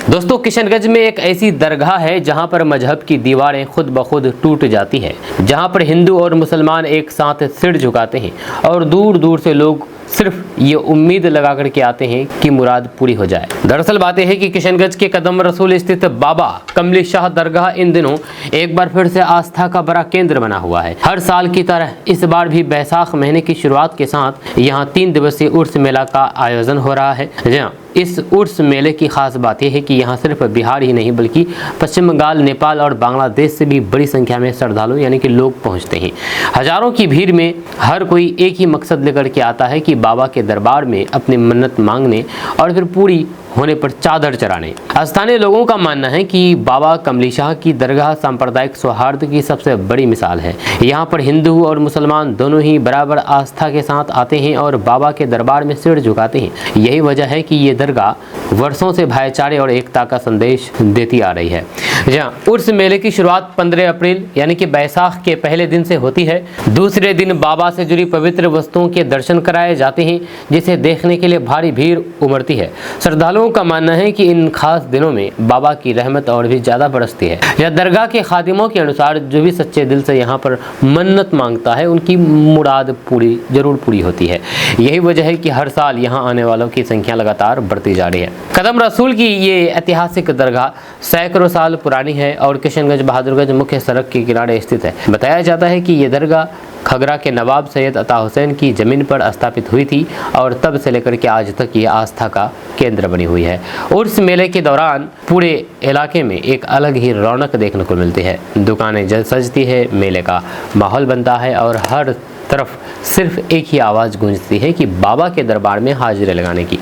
दोस्तों, किशनगंज में एक ऐसी दरगाह है जहां पर मजहब की दीवारें खुद ब खुद टूट जाती है, जहां पर हिंदू और मुसलमान एक साथ सिर झुकाते हैं और दूर दूर से लोग सिर्फ ये उम्मीद लगा करके आते हैं कि मुराद पूरी हो जाए। दरअसल बात यह है कि किशनगंज के कदम रसूल स्थित बाबा कमली शाह दरगाह इन दिनों एक बार फिर से आस्था का बड़ा केंद्र बना हुआ है। हर साल की तरह इस बार भी बैसाख महीने की शुरुआत के साथ यहाँ 3 दिवसीय उर्स मेला का आयोजन हो रहा है। जहाँ इस उर्स मेले की खास बात यह है कि यहाँ सिर्फ बिहार ही नहीं बल्कि पश्चिम बंगाल, नेपाल और बांग्लादेश से भी बड़ी संख्या में श्रद्धालु यानी कि लोग पहुँचते हैं। हजारों की भीड़ में हर कोई एक ही मकसद लेकर के आता है कि बाबा के दरबार में अपनी मन्नत मांगने और फिर पूरी होने पर चादर चढ़ाने। स्थानीय लोगों का मानना है कि बाबा कमली शाह की दरगाह सांप्रदायिक सौहार्द की सबसे बड़ी मिसाल है। यहाँ पर हिंदू और मुसलमान दोनों ही बराबर आस्था के साथ आते हैं और बाबा के दरबार में सिर झुकाते हैं। यही वजह है कि ये दरगाह वर्षों से भाईचारे और एकता का संदेश देती आ रही है। जहाँ उर्स मेले की शुरुआत 15 अप्रैल यानी कि बैसाख के पहले दिन से होती है। दूसरे दिन बाबा से जुड़ी पवित्र वस्तुओं के दर्शन कराए जाते हैं, जिसे देखने के लिए भारी भीड़ उमड़ती है। श्रद्धालुओं का मानना है कि इन खास दिनों में बाबा की रहमत और भी ज्यादा बरसती है। यह दरगाह के खादिमों के अनुसार जो भी सच्चे दिल से यहाँ पर मन्नत मांगता है उनकी मुराद जरूर पूरी होती है। यही वजह है कि हर साल यहाँ आने वालों की संख्या लगातार बढ़ती जा रही है। कदम रसूल की ये ऐतिहासिक दरगाह सैकड़ों साल पुरानी है और किशनगंज बहादुरगंज मुख्य सड़क के किनारे स्थित है। बताया जाता है कि ये दरगाह खगरा के नवाब सैयद अता हुसैन की ज़मीन पर स्थापित हुई थी और तब से लेकर के आज तक ये आस्था का केंद्र बनी हुई है। उर्स मेले के दौरान पूरे इलाके में एक अलग ही रौनक देखने को मिलती है। दुकानें सजती है, मेले का माहौल बनता है और हर तरफ सिर्फ एक ही आवाज़ गूंजती है कि बाबा के दरबार में हाजिरी लगाने की।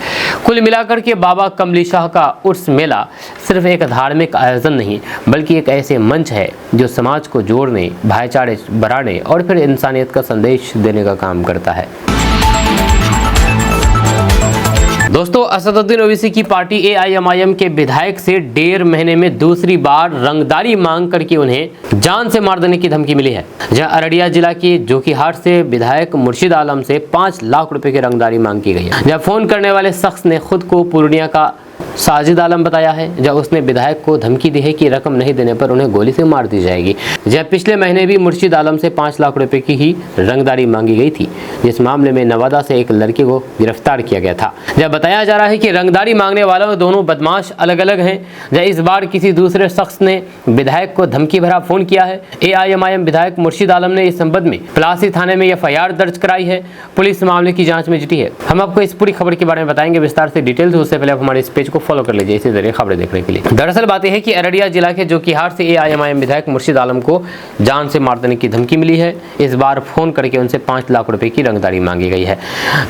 कुल मिलाकर के बाबा कमली शाह का उर्स मेला सिर्फ एक धार्मिक आयोजन नहीं बल्कि एक ऐसे मंच है जो समाज को जोड़ने, भाईचारे बढ़ाने और फिर इंसानियत का संदेश देने का काम करता है। दोस्तों, असदुद्दीन ओवैसी की पार्टी AIMIM के विधायक से 1.5 महीने में दूसरी बार रंगदारी मांग करके उन्हें जान से मार देने की धमकी मिली है। जहां अररिया जिला के जोकीहाट से विधायक मुर्शिद आलम से 5 लाख रुपए की रंगदारी मांग की गई है। जहां फोन करने वाले शख्स ने खुद को पूर्णिया का साजिद आलम बताया है। जब उसने विधायक को धमकी दी है कि रकम नहीं देने पर उन्हें गोली से मार दी जाएगी। जब पिछले महीने भी मुर्शिद आलम से 5 लाख रुपए की ही रंगदारी मांगी गई थी, जिस मामले में नवादा से एक लड़की को गिरफ्तार किया गया था। जब बताया जा रहा है कि रंगदारी मांगने वालों दोनों बदमाश अलग अलग हैं। जब इस बार किसी दूसरे शख्स ने विधायक को धमकी भरा फोन किया है। AIMIM विधायक मुर्शिद आलम ने इस संबंध में पलासी थाने में FIR दर्ज कराई है। पुलिस मामले की जाँच में जुटी है। हम आपको इस पूरी खबर के बारे में बताएंगे विस्तार से डिटेल्स। उससे पहले आप हमारे इस पेज को फॉलो कर लीजिए इसी तरह खबरें देखने के लिए। दरअसल बात यह है कि अररिया जिला के जोकीहाट से AIMIM विधायक मुर्शिद आलम को जान से मार देने की धमकी मिली है। इस बार फोन करके उनसे 5 लाख रुपए की रंगदारी मांगी गई है।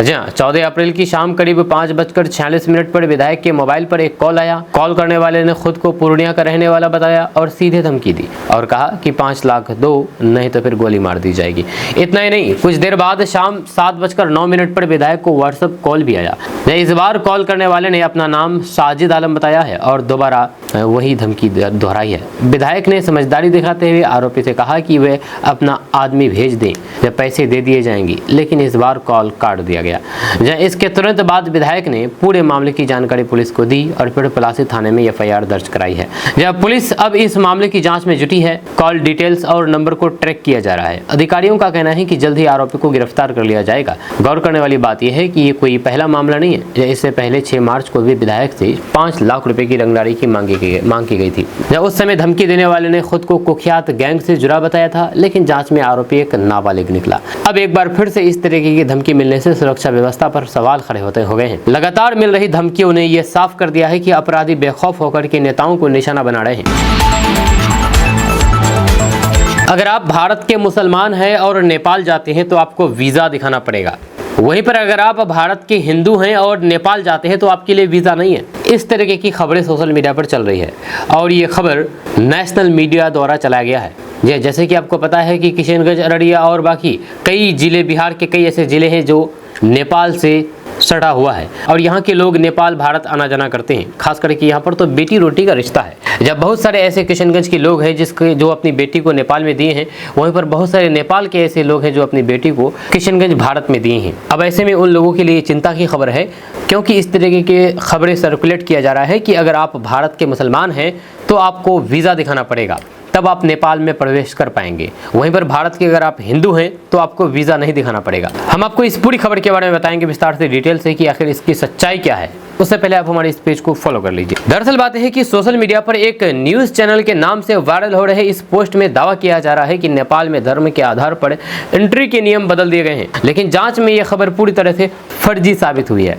जहां 14 अप्रैल की शाम करीब 5:46 पर विधायक के मोबाइल पर एक कॉल आया। कॉल करने वाले ने खुद को पूर्णिया का रहने वाला बताया और सीधे धमकी दी और कहा कि 5 लाख दो, नहीं तो फिर गोली मार दी जाएगी। इतना ही नहीं, कुछ देर बाद शाम 7:09 पर विधायक को व्हाट्सएप कॉल भी आया। इस बार कॉल करने वाले ने अपना नाम साजिद आलम बताया है और दोबारा वही धमकी दोहराई है। विधायक ने समझदारी दिखाते हुए आरोपी से कहा कि वे अपना आदमी भेज दें, जब पैसे दे दिए जाएंगे, लेकिन इस बार कॉल काट दिया गया। जहां इसके तुरंत बाद विधायक ने पूरे मामले की जानकारी पुलिस को दी और फिर पलासी थाने में FIR दर्ज कराई है। जहां पुलिस अब इस मामले की जांच में जुटी है। कॉल डिटेल्स और नंबर को ट्रैक किया जा रहा है। अधिकारियों का कहना है कि जल्द ही आरोपी को गिरफ्तार कर लिया जाएगा। गौर करने वाली बात यह है कि ये कोई पहला मामला नहीं है। इससे पहले 6 मार्च को भी विधायक से 5 लाख रुपए की रंगदारी की मांग की गई थी। जब उस समय धमकी देने वाले ने खुद को कुख्यात गैंग से जुड़ा बताया था, लेकिन जांच में आरोपी एक नाबालिग निकला। अब एक बार फिर से इस तरीके की धमकी मिलने से सुरक्षा व्यवस्था पर सवाल खड़े हो गए हैं। लगातार मिल रही धमकियों ने यह साफ कर दिया है कि अपराधी बेखौफ होकर के नेताओं को निशाना बना रहे हैं। अगर आप भारत के मुसलमान हैं और नेपाल जाते हैं तो आपको वीजा दिखाना पड़ेगा। वहीं पर अगर आप भारत के हिंदू हैं और नेपाल जाते हैं तो आपके लिए वीज़ा नहीं है। इस तरीके की खबरें सोशल मीडिया पर चल रही है और ये खबर नेशनल मीडिया द्वारा चलाया गया है। जैसे कि आपको पता है कि किशनगंज, अररिया और बाकी कई जिले, बिहार के कई ऐसे ज़िले हैं जो नेपाल से सटा हुआ है और यहाँ के लोग नेपाल भारत आना जाना करते हैं। खास करके यहाँ पर तो बेटी रोटी का रिश्ता है। जब बहुत सारे ऐसे किशनगंज के लोग हैं जो अपनी बेटी को नेपाल में दिए हैं, वहीं पर बहुत सारे नेपाल के ऐसे लोग हैं जो अपनी बेटी को किशनगंज भारत में दिए हैं। अब ऐसे में उन लोगों के लिए चिंता की खबर है, क्योंकि इस तरीके के खबरें सर्कुलेट किया जा रहा है कि अगर आप भारत के मुसलमान हैं तो आपको वीज़ा दिखाना पड़ेगा, तब आप नेपाल में प्रवेश कर पाएंगे। वहीं पर भारत के अगर आप हिंदू हैं तो आपको वीज़ा नहीं दिखाना पड़ेगा। हम आपको इस पूरी खबर के बारे में बताएंगे विस्तार से, डिटेल से, कि आखिर इसकी सच्चाई क्या है। उससे पहले आप हमारे इस पेज को फॉलो कर लीजिए। दरअसल बात है कि सोशल मीडिया पर एक न्यूज़ चैनल के नाम से वायरल हो रहे इस पोस्ट में दावा किया जा रहा है कि नेपाल में धर्म के आधार पर एंट्री के नियम बदल दिए गए हैं, लेकिन जाँच में यह खबर पूरी तरह से फर्जी साबित हुई है।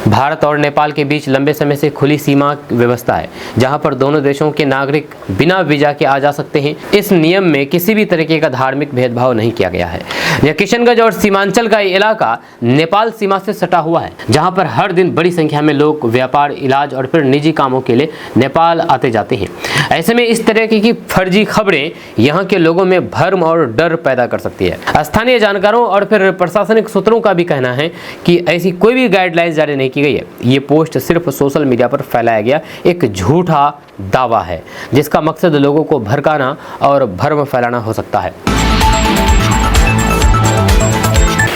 भारत और नेपाल के बीच लंबे समय से खुली सीमा व्यवस्था है, जहां पर दोनों देशों के नागरिक बिना वीजा के आ जा सकते हैं। इस नियम में किसी भी तरीके का धार्मिक भेदभाव नहीं किया गया है। यह किशनगंज और सीमांचल का इलाका नेपाल सीमा से सटा हुआ है, जहां पर हर दिन बड़ी संख्या में लोग व्यापार, इलाज और फिर निजी कामों के लिए नेपाल आते जाते हैं। ऐसे में इस तरह की फर्जी खबरें यहाँ के लोगों में भ्रम और डर पैदा कर सकती है। स्थानीय जानकारों और फिर प्रशासनिक सूत्रों का भी कहना है कि ऐसी कोई भी गाइडलाइंस जारी नहीं की गई है। ये पोस्ट सिर्फ सोशल मीडिया पर फैलाया गया एक झूठा दावा है, जिसका मकसद लोगों को भड़काना और भ्रम फैलाना हो सकता है।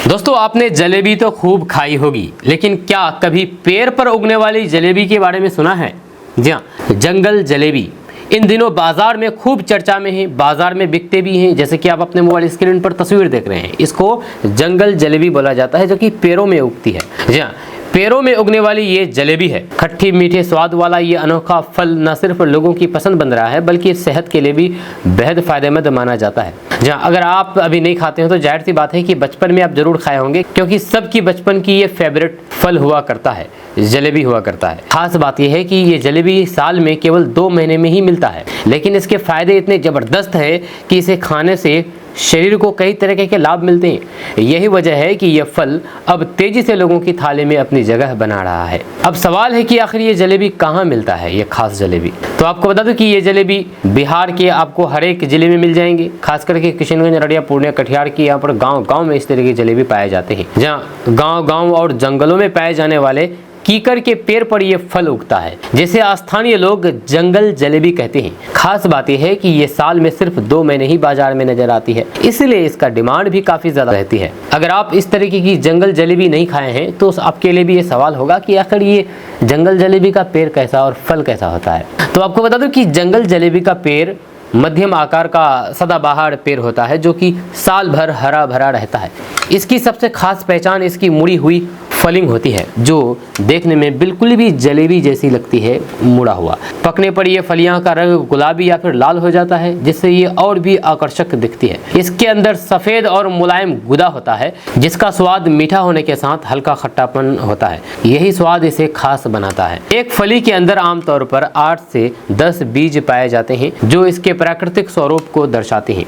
दोस्तों, आपने जलेबी तो खूब खाई होगी, लेकिन क्या कभी पेड़ पर उगने वाली जलेबी के बारे में सुना है? जी हाँ, जंगल जलेबी इन दिनों बाजार में खूब चर्चा में है, बाजार में बिकते भी हैं। जैसे कि आप अपने मोबाइल स्क्रीन पर तस्वीर देख रहे हैं, इसको जंगल जलेबी बोला जाता है, जो कि पेड़ों में उगती है। जी हाँ, पेड़ों में उगने वाली ये जलेबी है। खट्टी मीठे स्वाद वाला ये अनोखा फल न सिर्फ लोगों की पसंद बन रहा है बल्कि सेहत के लिए भी बेहद फायदेमंद माना जाता है। जहाँ अगर आप अभी नहीं खाते हो तो जाहिर सी बात है कि बचपन में आप जरूर खाए होंगे, क्योंकि सबकी बचपन की ये फेवरेट फल हुआ करता है, जलेबी हुआ करता है। खास बात यह है कि ये जलेबी साल में केवल 2 महीने में ही मिलता है, लेकिन इसके फायदे इतने ज़बरदस्त है कि इसे खाने से शरीर को कई तरह के लाभ मिलते हैं। यही वजह है कि यह फल अब तेजी से लोगों की थाली में अपनी जगह बना रहा है। अब सवाल है कि आखिर ये जलेबी कहाँ मिलता है, ये खास जलेबी। तो आपको बता दूं कि ये जलेबी बिहार के आपको हर एक जिले में मिल जाएंगे, खास करके किशनगंज, अररिया, पूर्णिया, कटिहार की यहाँ पर गाँव में इस तरह की जलेबी पाए जाते हैं। जहाँ गाँव और जंगलों में पाए जाने वाले कीकर के पेड़ पर यह फल उगता है, जिसे स्थानीय लोग जंगल जलेबी कहते हैं। खास बात यह है कि ये साल में सिर्फ 2 महीने ही बाजार में नजर आती है, इसलिए इसका डिमांड भी काफी ज्यादा रहती है। अगर आप इस तरीके की जंगल जलेबी नहीं खाए हैं तो आपके लिए भी ये सवाल होगा कि आखिर ये जंगल जलेबी का पेड़ कैसा और फल कैसा होता है। तो आपको बता दूं कि जंगल जलेबी का पेड़ मध्यम आकार का सदाबहार पेड़ होता है, जो कि साल भर हरा भरा रहता है। इसकी सबसे खास पहचान इसकी मुड़ी हुई फलिंग होती है, जो देखने में बिल्कुल भी जलेबी जैसी लगती है, मुड़ा हुआ। पकने पर ये फलियां का रंग गुलाबी या फिर लाल हो जाता है, जिससे ये और भी आकर्षक दिखती है। इसके अंदर सफ़ेद और मुलायम गुदा होता है, जिसका स्वाद मीठा होने के साथ हल्का खट्टापन होता है। यही स्वाद इसे खास बनाता है। एक फली के अंदर आमतौर पर 8 से 10 बीज पाए जाते हैं, जो इसके प्राकृतिक स्वरूप को दर्शाते हैं।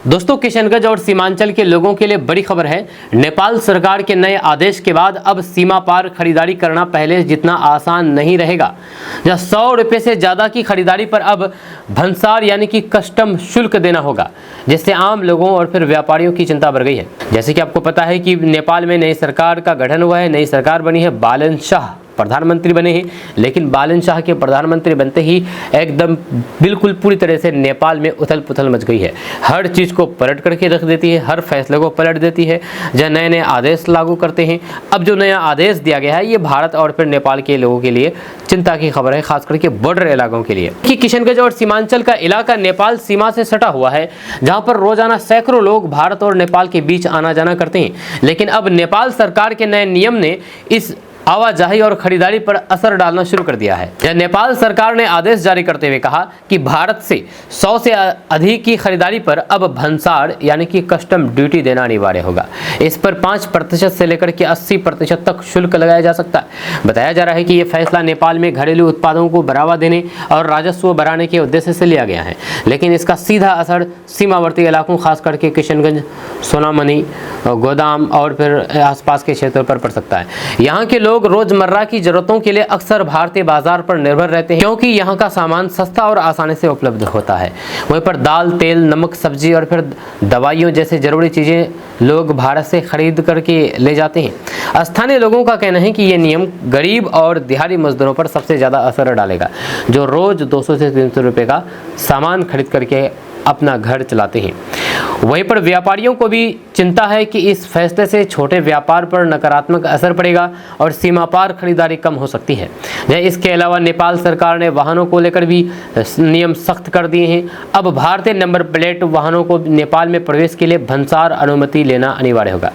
दोस्तों, किशनगंज और सीमांचल के लोगों के लिए बड़ी खबर है। नेपाल सरकार के नए आदेश के बाद अब सीमा पार खरीदारी करना पहले जितना आसान नहीं रहेगा। जहाँ 100 रुपये से ज़्यादा की खरीदारी पर अब भंसार यानी कि कस्टम शुल्क देना होगा, जिससे आम लोगों और फिर व्यापारियों की चिंता बढ़ गई है। जैसे कि आपको पता है कि नेपाल में नई सरकार का गठन हुआ है, नई सरकार बनी है, बालन शाह प्रधानमंत्री बने हैं। लेकिन बालन शाह के प्रधानमंत्री बनते ही एकदम बिल्कुल पूरी तरह से नेपाल में उथल पुथल मच गई है। हर चीज़ को पलट करके रख देती है, हर फैसले को पलट देती है, जहाँ नए नए आदेश लागू करते हैं। अब जो नया आदेश दिया गया है, ये भारत और फिर नेपाल के लोगों के लिए चिंता की खबर है, खास करके बॉर्डर इलाकों के लिए। कि किशनगंज और सीमांचल का इलाका नेपाल सीमा से सटा हुआ है, जहाँ पर रोजाना सैकड़ों लोग भारत और नेपाल के बीच आना जाना करते हैं। लेकिन अब नेपाल सरकार के नए नियम ने इस आवाजाही और खरीदारी पर असर डालना शुरू कर दिया है। नेपाल सरकार ने आदेश जारी करते हुए कहा कि भारत से 100 से अधिक की खरीदारी पर अब भंसार यानी कि कस्टम ड्यूटी देना अनिवार्य होगा। इस पर 5% से लेकर के 80% तक शुल्क लगाया जा सकता है। बताया जा रहा है कि यह फैसला नेपाल में घरेलू उत्पादों को बढ़ावा देने और राजस्व बढ़ाने के उद्देश्य से लिया गया है, लेकिन इसका सीधा असर सीमावर्ती इलाकों, खास करके किशनगंज, सोनामणि, गोदाम और फिर आसपास के क्षेत्रों पर पड़ सकता है। यहाँ के लोग रोजमर्रा की जरूरतों के लिए अक्सर भारतीय बाजार पर निर्भर रहते हैं, क्योंकि यहाँ का सामान सस्ता और आसानी से उपलब्ध होता है। वहीं पर दाल, तेल, नमक, सब्जी और फिर दवाइयों जैसे जरूरी चीजें लोग भारत से खरीद करके ले जाते हैं। स्थानीय लोगों का कहना है कि ये नियम गरीब और दिहाड़ी मजदूरों पर सबसे ज्यादा असर डालेगा, जो रोज 200 से 300 रुपए का सामान खरीद करके अपना घर चलाते हैं। वहीं पर व्यापारियों को भी चिंता है कि इस फैसले से छोटे व्यापार पर नकारात्मक असर पड़ेगा और सीमा पार खरीदारी कम हो सकती है। इसके अलावा नेपाल सरकार ने वाहनों को लेकर भी नियम सख्त कर दिए हैं। अब भारतीय नंबर प्लेट वाहनों को नेपाल में प्रवेश के लिए भंसार अनुमति लेना अनिवार्य होगा।